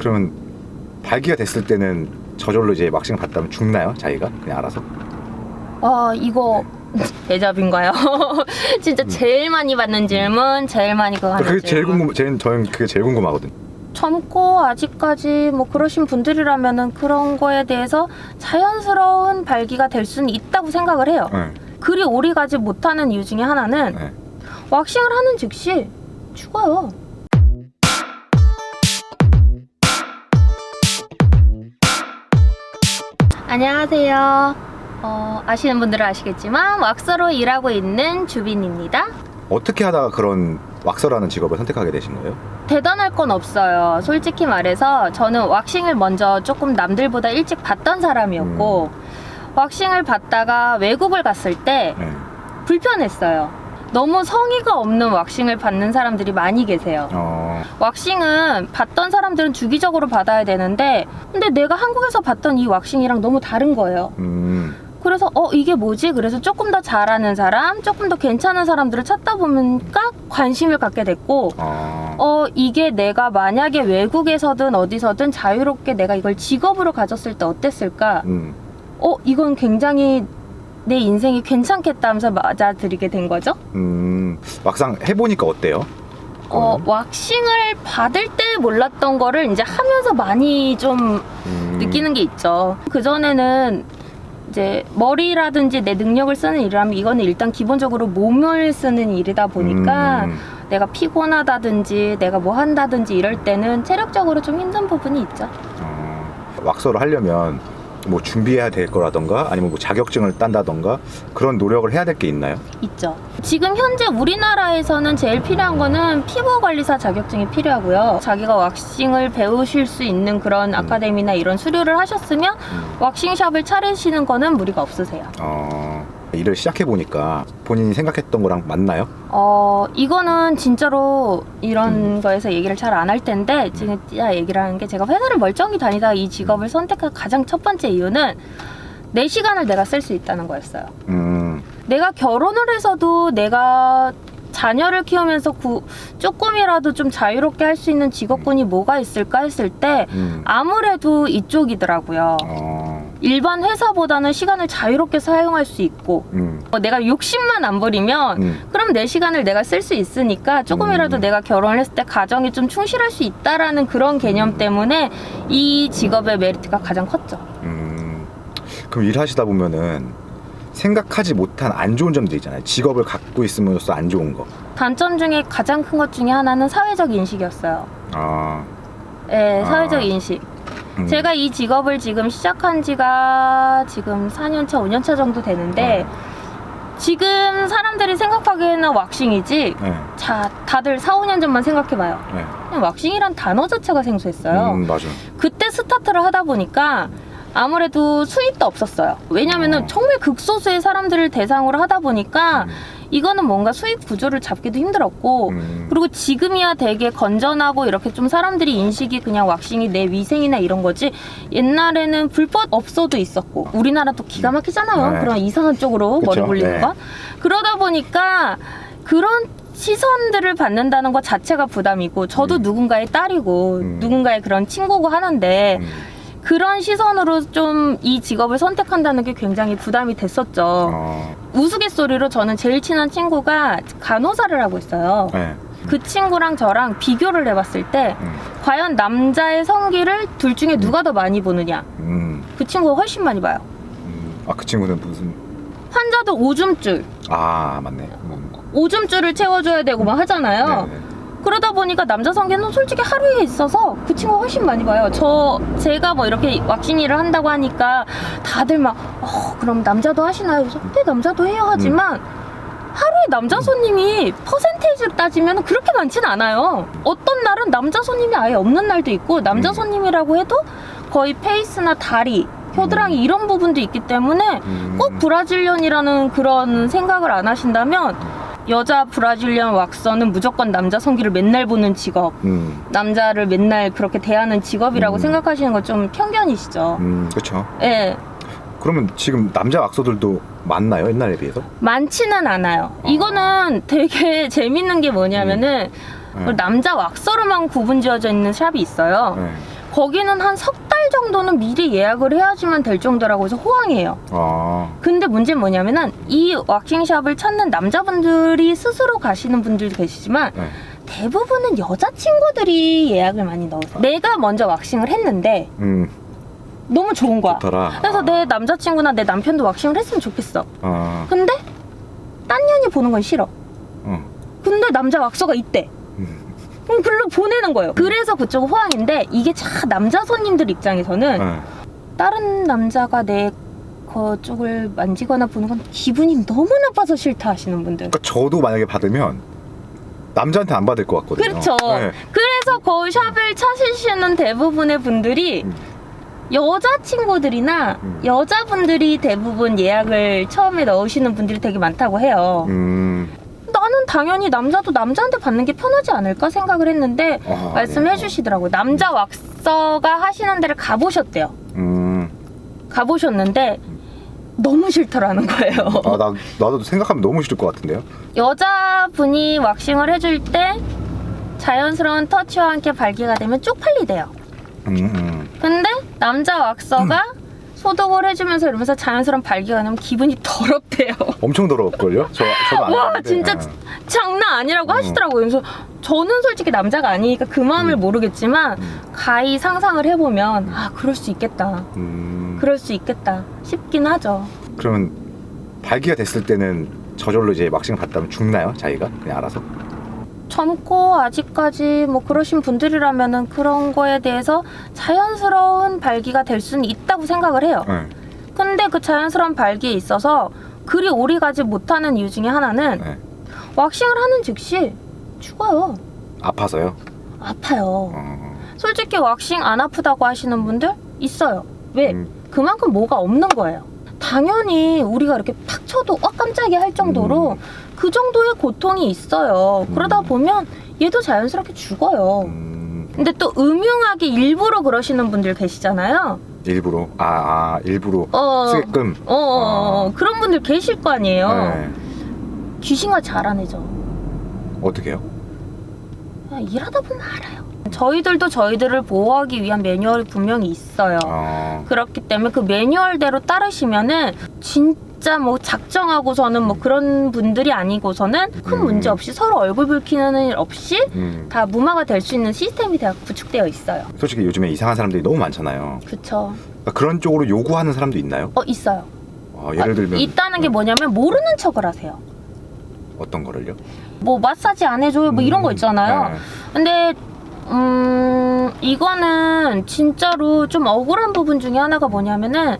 그러면 발기가 됐을 때는 저절로 이제 왁싱을 받다면 죽나요? 자기가 그냥 알아서? 이거 대접인가요? 진짜 제일 많이 받는 질문, 제일 많이 그거 하는 그게 질문. 저는 그게 제일 궁금하거든. 젊고 아직까지 뭐 그러신 분들이라면은 그런 거에 대해서 자연스러운 발기가 될 수는 있다고 생각을 해요. 네. 그리 오래 가지 못하는 이유 중에 하나는 네. 왁싱을 하는 즉시 죽어요. 안녕하세요. 아시는 분들은 아시겠지만 왁서로 일하고 있는 주빈입니다. 어떻게 하다가 그런 왁서라는 직업을 선택하게 되신 거예요? 대단할 건 없어요. 솔직히 말해서 저는 왁싱을 먼저 조금 남들보다 일찍 받던 사람이었고 왁싱을 받다가 외국을 갔을 때 네. 불편했어요. 너무 성의가 없는 왁싱을 받는 사람들이 많이 계세요. 왁싱은 받던 사람들은 주기적으로 받아야 되는데 근데 내가 한국에서 받던 이 왁싱이랑 너무 다른 거예요. 그래서 이게 뭐지? 그래서 조금 더 잘하는 사람, 조금 더 괜찮은 사람들을 찾다 보니까 관심을 갖게 됐고 이게 내가 만약에 외국에서든 어디서든 자유롭게 내가 이걸 직업으로 가졌을 때 어땠을까? 이건 굉장히 내 인생이 괜찮겠다 하면서 맞아들이게 된 거죠. 막상 해보니까 어때요? 왁싱을 받을 때 몰랐던 거를 이제 하면서 많이 좀 느끼는 게 있죠. 그전에는 이제 머리라든지 내 능력을 쓰는 일이라면 이거는 일단 기본적으로 몸을 쓰는 일이다 보니까 내가 피곤하다든지 내가 뭐 한다든지 이럴 때는 체력적으로 좀 힘든 부분이 있죠. 왁서를 하려면 뭐 준비해야 될 거라던가 아니면 뭐 자격증을 딴다던가 그런 노력을 해야 될 게 있나요? 있죠. 지금 현재 우리나라에서는 제일 필요한 거는 피부관리사 자격증이 필요하고요. 자기가 왁싱을 배우실 수 있는 그런 아카데미나 이런 수료를 하셨으면 왁싱샵을 차리시는 거는 무리가 없으세요. 일을 시작해보니까 본인이 생각했던 거랑 맞나요? 이거는 진짜로 이런 거에서 얘기를 잘 안 할 텐데 지금 얘기를 하는 게 제가 회사를 멀쩡히 다니다가 이 직업을 선택한 가장 첫 번째 이유는 내 시간을 내가 쓸 수 있다는 거였어요. 내가 결혼을 해서도 내가 자녀를 키우면서 조금이라도 좀 자유롭게 할 수 있는 직업군이 뭐가 있을까 했을 때 아무래도 이쪽이더라고요. 일반 회사보다는 시간을 자유롭게 사용할 수 있고 내가 욕심만 안 부리면 그럼 내 시간을 내가 쓸 수 있으니까 조금이라도 내가 결혼을 했을 때 가정에 좀 충실할 수 있다라는 그런 개념 때문에 이 직업의 메리트가 가장 컸죠. 그럼 일하시다 보면은 생각하지 못한 안 좋은 점들이 있잖아요. 직업을 갖고 있으면서 안 좋은 거. 단점 중에 가장 큰 것 중에 하나는 사회적 인식이었어요. 네, 사회적 인식. 제가 이 직업을 지금 시작한 지가 지금 4년차, 5년차 정도 되는데 지금 사람들이 생각하기에는 왁싱이지 다들 4, 5년 전만 생각해봐요. 그냥 왁싱이란 단어 자체가 생소했어요. 맞아. 그때 스타트를 하다 보니까 아무래도 수입도 없었어요. 왜냐면은 정말 극소수의 사람들을 대상으로 하다 보니까 이거는 뭔가 수익 구조를 잡기도 힘들었고 그리고 지금이야 되게 건전하고 이렇게 좀 사람들이 인식이 그냥 왁싱이 내 위생이나 이런 거지 옛날에는 불법 업소도 있었고 우리나라 또 기가 막히잖아요. 그런 이상한 쪽으로 그쵸? 머리 굴리는 거. 그러다 보니까 그런 시선들을 받는다는 것 자체가 부담이고 저도 누군가의 딸이고 누군가의 그런 친구고 하는데 그런 시선으로 좀 이 직업을 선택한다는 게 굉장히 부담이 됐었죠. 우스갯소리로 저는 제일 친한 친구가 간호사를 하고 있어요. 그 친구랑 저랑 비교를 해봤을 때 과연 남자의 성기를 둘 중에 누가 더 많이 보느냐. 그 친구가 훨씬 많이 봐요. 그 친구는 무슨? 환자들 오줌줄. 맞네. 오줌줄을 채워줘야 되고 막 하잖아요. 네네. 그러다 보니까 남자 성기는 솔직히 하루에 있어서 그 친구가 훨씬 많이 봐요. 제가 뭐 이렇게 왁싱 일을 한다고 하니까 다들 막 그럼 남자도 하시나요? 그래서 네, 남자도 해요 하지만 하루에 남자 손님이 퍼센테이지로 따지면 그렇게 많진 않아요. 어떤 날은 남자 손님이 아예 없는 날도 있고 남자 손님이라고 해도 거의 페이스나 다리 겨드랑이 이런 부분도 있기 때문에 꼭 브라질리언이라는 그런 생각을 안 하신다면 여자 브라질리언 왁서는 무조건 남자 성기를 맨날 보는 직업 남자를 맨날 그렇게 대하는 직업이라고 생각하시는 건 좀 편견이시죠. 그렇죠. 네. 그러면 지금 남자 왁서들도 많나요? 옛날에 비해서? 많지는 않아요. 이거는 되게 재밌는 게 뭐냐면은 남자 왁서로만 구분 지어져 있는 샵이 있어요. 거기는 한 석 달 정도는 미리 예약을 해야지만 될 정도라고 해서 호황이에요. 아, 근데 문제는 뭐냐면은 이 왁싱샵을 찾는 남자분들이 스스로 가시는 분들도 계시지만 네. 대부분은 여자친구들이 예약을 많이 넣으세요. 내가 먼저 왁싱을 했는데 너무 좋은 거야. 좋더라. 그래서 내 남자친구나 내 남편도 왁싱을 했으면 좋겠어. 아, 근데 딴 년이 보는 건 싫어. 어. 근데 남자 왁서가 있대. 그럼 글로 보내는 거예요. 그래서 그쪽 호황인데 이게 참 남자 손님들 입장에서는 네. 다른 남자가 내 그쪽을 만지거나 보는 건 기분이 너무 나빠서 싫다 하시는 분들. 그러니까 저도 만약에 받으면 남자한테 안 받을 것 같거든요. 그렇죠. 네. 그래서 그 샵을 찾으시는 대부분의 분들이 여자친구들이나 여자분들이 대부분 예약을 처음에 넣으시는 분들이 되게 많다고 해요. 나는 당연히 남자도 남자한테 받는 게 편하지 않을까 생각을 했는데 말씀해 아니에요. 주시더라고요. 남자 왁서가 하시는 데를 가보셨대요. 가보셨는데 너무 싫더라는 거예요. 아, 나도 생각하면 너무 싫을 것 같은데요. 여자분이 왁싱을 해줄 때 자연스러운 터치와 함께 발기가 되면 쪽팔리대요. 근데 남자 왁서가 소독을 해주면서 이러면서 자연스러운 발기가 나면 기분이 더럽대요. 엄청 더러울걸요? 저도 안 와 했는데. 진짜 장난 아니라고 하시더라고요. 그래서 저는 솔직히 남자가 아니니까 그 마음을 모르겠지만 가히 상상을 해보면 아 그럴 수 있겠다. 그럴 수 있겠다 싶긴 하죠. 그러면 발기가 됐을 때는 저절로 이제 왁싱을 받다면 죽나요? 자기가? 그냥 알아서? 젊고 아직까지 뭐 그러신 분들이라면은 그런 거에 대해서 자연스러운 발기가 될 수는 있다고 생각을 해요. 네. 근데 그 자연스러운 발기에 있어서 그리 오래 가지 못하는 이유 중에 하나는 네. 왁싱을 하는 즉시 죽어요. 아파서요? 아파요. 솔직히 왁싱 안 아프다고 하시는 분들 있어요. 왜? 그만큼 뭐가 없는 거예요. 당연히 우리가 이렇게 팍 쳐도 깜짝이야 할 정도로 그 정도의 고통이 있어요. 그러다 보면 얘도 자연스럽게 죽어요. 근데 또 음흉하게 일부러 그러시는 분들 계시잖아요. 일부러? 일부러 쓰게끔? 그런 분들 계실 거 아니에요. 네. 귀신같이 알아내죠. 어떻게 해요? 그냥 일하다 보면 알아요. 저희들도 저희들을 보호하기 위한 매뉴얼이 분명히 있어요. 그렇기 때문에 그 매뉴얼대로 따르시면은 진짜 뭐 작정하고서는 뭐 그런 분들이 아니고서는 큰 문제 없이 서로 얼굴 붉히는 일 없이 다 무마가 될 수 있는 시스템이 다 구축되어 있어요. 솔직히 요즘에 이상한 사람들이 너무 많잖아요. 그쵸. 그러니까 그런 쪽으로 요구하는 사람도 있나요? 있어요. 예를 들면 있다는 게 뭐냐면 모르는 척을 하세요. 어떤 거를요? 뭐 마사지 안 해줘요 뭐 이런 거 있잖아요. 네. 근데 이거는 진짜로 좀 억울한 부분 중에 하나가 뭐냐면은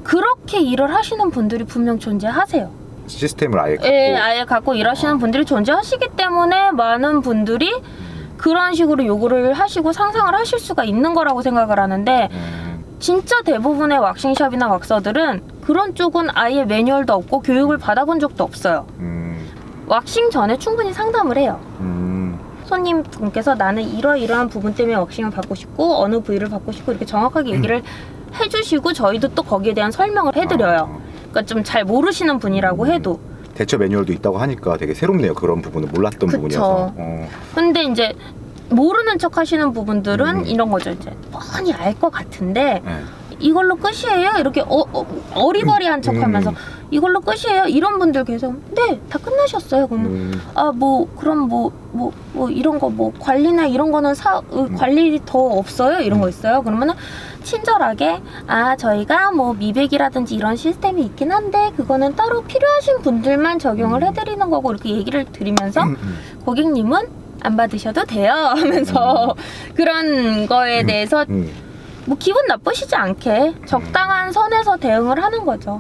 그렇게 일을 하시는 분들이 분명 존재하세요. 시스템을 아예 갖고 아예 갖고 일하시는 분들이 존재하시기 때문에 많은 분들이 그런 식으로 요구를 하시고 상상을 하실 수가 있는 거라고 생각을 하는데 진짜 대부분의 왁싱샵이나 왁서들은 그런 쪽은 아예 매뉴얼도 없고 교육을 받아본 적도 없어요. 왁싱 전에 충분히 상담을 해요. 손님분께서 나는 이러이러한 부분 때문에 왁싱을 받고 싶고 어느 부위를 받고 싶고 이렇게 정확하게 얘기를 해주시고 저희도 또 거기에 대한 설명을 해드려요. 그러니까 좀 잘 모르시는 분이라고 해도. 대처 매뉴얼도 있다고 하니까 되게 새롭네요. 그런 부분은 몰랐던 그쵸. 부분이어서. 근데 이제 모르는 척 하시는 부분들은 이런 거죠. 이제 뻔히 알 것 같은데 네. 이걸로 끝이에요? 이렇게 어리버리한 척 하면서 이걸로 끝이에요? 이런 분들 계속 네, 다 끝나셨어요. 그러면 그럼 뭐 이런 거 뭐 관리나 이런 거는 관리 더 없어요? 이런 거 있어요. 그러면은 친절하게 저희가 뭐 미백이라든지 이런 시스템이 있긴 한데 그거는 따로 필요하신 분들만 적용을 해드리는 거고 이렇게 얘기를 드리면서 고객님은 안 받으셔도 돼요 하면서 그런 거에 대해서 뭐 기분 나쁘시지 않게 적당한 선에서 대응을 하는 거죠.